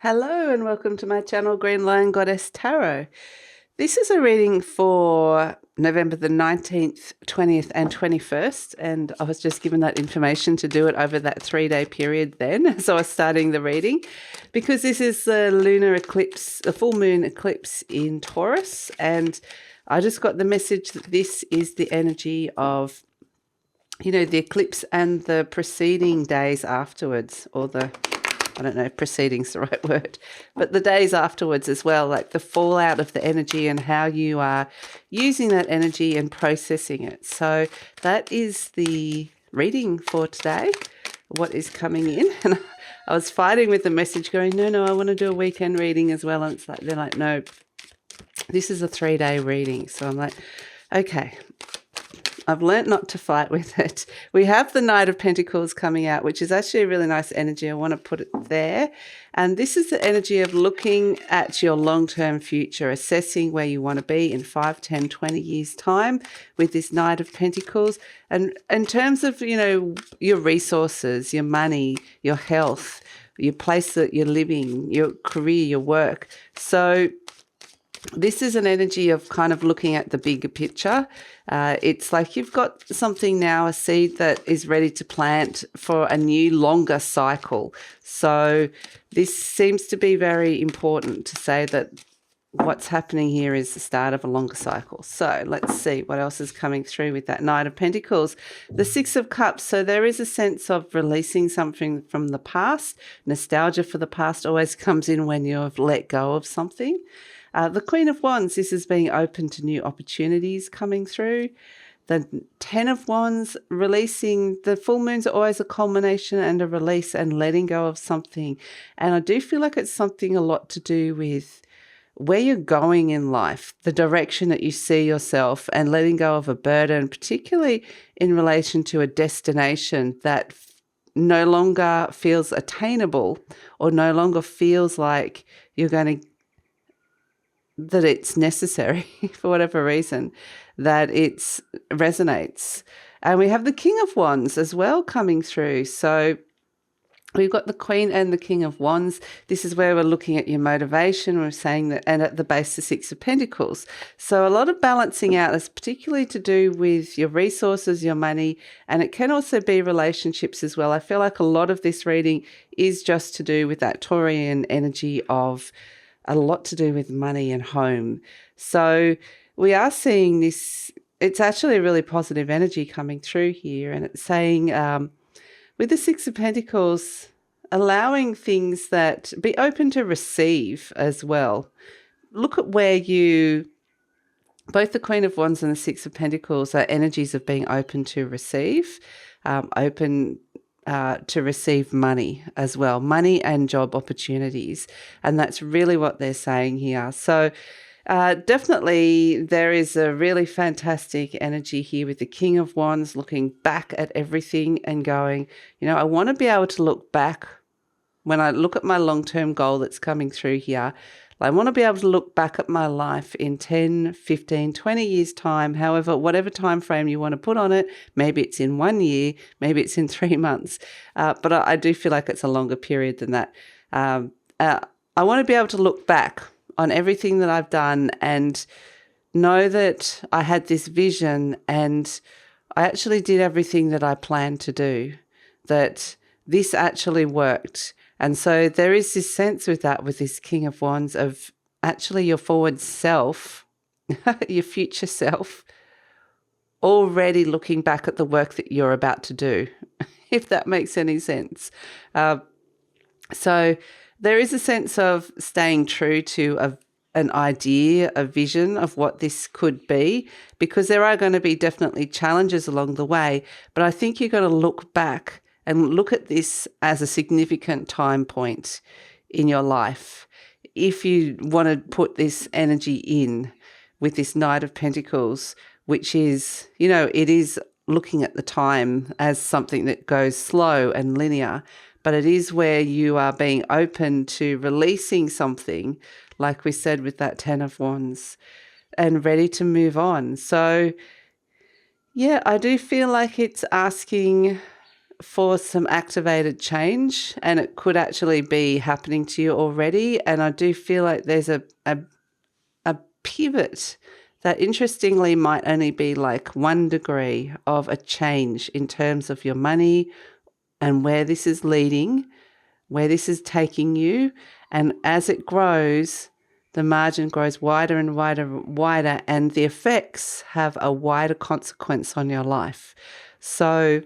Hello and welcome to my channel, GreenLion Goddess Tarot. This is a reading for November the 19th, 20th and 21st, and I was just given that information to do it over that 3-day period then, so I was starting the reading, because this is the lunar eclipse, the full moon eclipse in Taurus, and I just got the message that this is the energy of, the eclipse and the preceding days afterwards, or I don't know if preceding's the right word, but the days afterwards as well, like the fallout of the energy and how you are using that energy and processing it. So that is the reading for today, what is coming in. And I was fighting with the message going, no, I want to do a weekend reading as well. And they're like, no, this is a 3-day reading. So I'm like, okay. I've learnt not to fight with it. We have the Knight of Pentacles coming out, which is actually a really nice energy. I want to put it there. And this is the energy of looking at your long-term future, assessing where you want to be in 5, 10, 20 years' time with this Knight of Pentacles. And in terms of, your resources, your money, your health, your place that you're living, your career, your work. So this is an energy of kind of looking at the bigger picture. It's like you've got something now, a seed that is ready to plant for a new, longer cycle. So this seems to be very important to say that what's happening here is the start of a longer cycle. So let's see what else is coming through with that Knight of Pentacles. The Six of Cups. So there is a sense of releasing something from the past. Nostalgia for the past always comes in when you've let go of something. The Queen of Wands, this is being open to new opportunities coming through. The 10 of Wands, releasing. The full moons are always a culmination and a release and letting go of something. And I do feel like it's something a lot to do with where you're going in life, the direction that you see yourself, and letting go of a burden, particularly in relation to a destination that no longer feels attainable or no longer feels like you're going to that it's necessary for whatever reason, that it resonates. And we have the King of Wands as well coming through. So we've got the Queen and the King of Wands. This is where we're looking at your motivation. We're saying that, and at the base, the Six of Pentacles. So a lot of balancing out is particularly to do with your resources, your money, and it can also be relationships as well. I feel like a lot of this reading is just to do with that Taurian energy of a lot to do with money and home. So we are seeing this, it's actually a really positive energy coming through here. And it's saying with the Six of Pentacles, allowing things that be open to receive as well. Look at where both the Queen of Wands and the Six of Pentacles are energies of being open to receive, open to receive money as well, money and job opportunities. And that's really what they're saying here. So definitely there is a really fantastic energy here with the King of Wands looking back at everything and going, I want to be able to look back when I look at my long-term goal that's coming through here. I want to be able to look back at my life in 10, 15, 20 years' time, however, whatever time frame you want to put on it. Maybe it's in 1 year, maybe it's in 3 months, but I do feel like it's a longer period than that. I want to be able to look back on everything that I've done and know that I had this vision and I actually did everything that I planned to do, that this actually worked. And so there is this sense with that, with this King of Wands, of actually your forward self, your future self, already looking back at the work that you're about to do, if that makes any sense. So there is a sense of staying true to an idea, a vision of what this could be, because there are going to be definitely challenges along the way. But I think you've got to look back and look at this as a significant time point in your life. If you want to put this energy in with this Knight of Pentacles, which is, it is looking at the time as something that goes slow and linear, but it is where you are being open to releasing something, like we said with that 10 of Wands, and ready to move on. So, yeah, I do feel like it's asking for some activated change, and it could actually be happening to you already. And I do feel like there's a pivot that interestingly might only be like 1 degree of a change in terms of your money and where this is leading, where this is taking you. And as it grows, the margin grows wider and wider, and the effects have a wider consequence on your life. So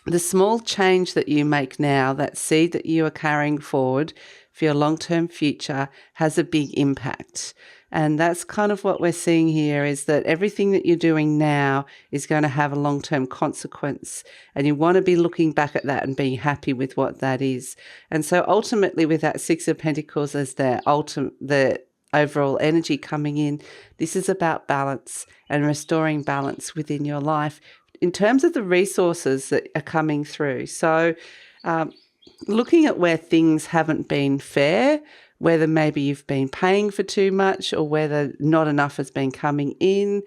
the small change that you make now, that seed that you are carrying forward for your long-term future, has a big impact. And that's kind of what we're seeing here, is that everything that you're doing now is going to have a long-term consequence. And you want to be looking back at that and being happy with what that is. And so ultimately, with that Six of Pentacles as the overall energy coming in, this is about balance and restoring balance within your life in terms of the resources that are coming through. So looking at where things haven't been fair, whether maybe you've been paying for too much or whether not enough has been coming in.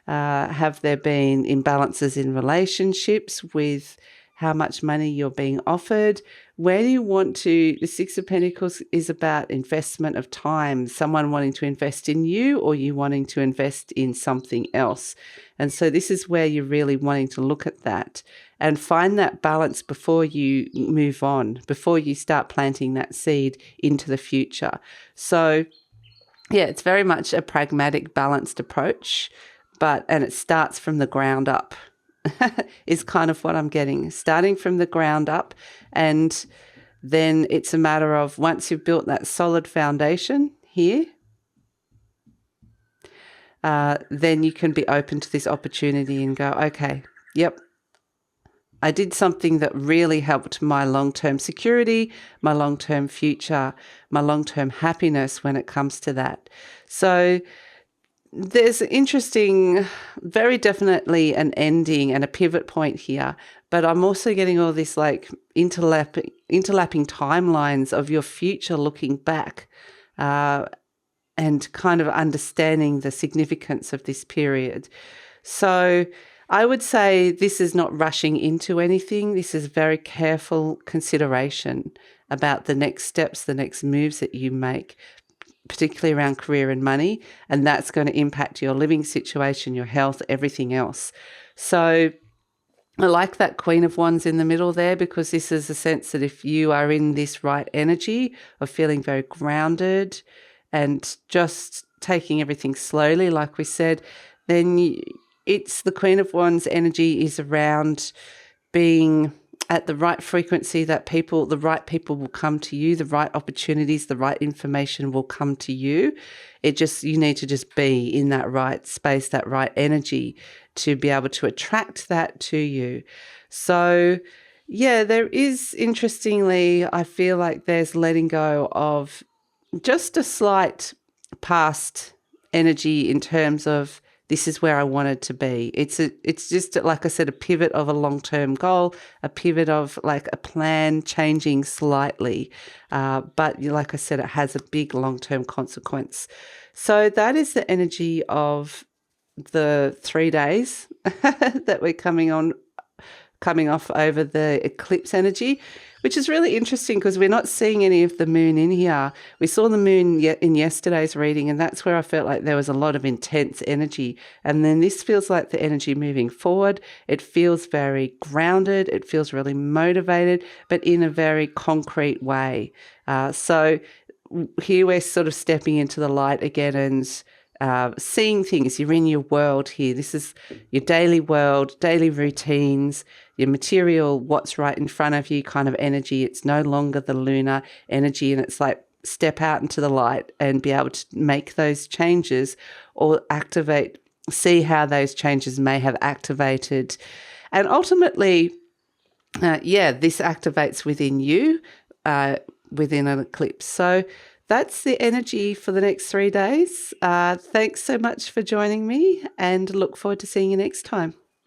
Have there been imbalances in relationships with how much money you're being offered? Where do you want to? The Six of Pentacles is about investment of time, someone wanting to invest in you or you wanting to invest in something else. And so this is where you're really wanting to look at that and find that balance before you move on, before you start planting that seed into the future. So yeah, it's very much a pragmatic, balanced approach, and it starts from the ground up. Is kind of what I'm getting, starting from the ground up. And then it's a matter of, once you've built that solid foundation here, then you can be open to this opportunity and go, okay, yep, I did something that really helped my long-term security, my long-term future, my long-term happiness when it comes to that. So there's interesting, very definitely an ending and a pivot point here, but I'm also getting all this like interlapping timelines of your future looking back and kind of understanding the significance of this period. So I would say this is not rushing into anything. This is very careful consideration about the next steps, the next moves that you make, particularly around career and money, and that's going to impact your living situation, your health, everything else. So I like that Queen of Wands in the middle there, because this is a sense that if you are in this right energy of feeling very grounded and just taking everything slowly, like we said, then it's the Queen of Wands energy is around being at the right frequency, that the right people will come to you, the right opportunities, the right information will come to you. You need to just be in that right space, that right energy to be able to attract that to you. So yeah, there is, interestingly, I feel like there's letting go of just a slight past energy in terms of, this is where I wanted to be. It's just, like I said, a pivot of a long-term goal, a pivot of like a plan changing slightly. But like I said, it has a big long-term consequence. So that is the energy of the 3 days that we're coming off over the eclipse energy, which is really interesting because we're not seeing any of the moon in here. We saw the moon in yesterday's reading, and that's where I felt like there was a lot of intense energy. And then this feels like the energy moving forward. It feels very grounded. It feels really motivated, but in a very concrete way. So here we're sort of stepping into the light again and seeing things. You're in your world here. This is your daily world, daily routines, your material, what's right in front of you kind of energy. It's no longer the lunar energy, and it's like step out into the light and be able to make those changes or see how those changes may have activated. And ultimately, this activates within you, within an eclipse. So that's the energy for the next 3 days. Thanks so much for joining me, and look forward to seeing you next time.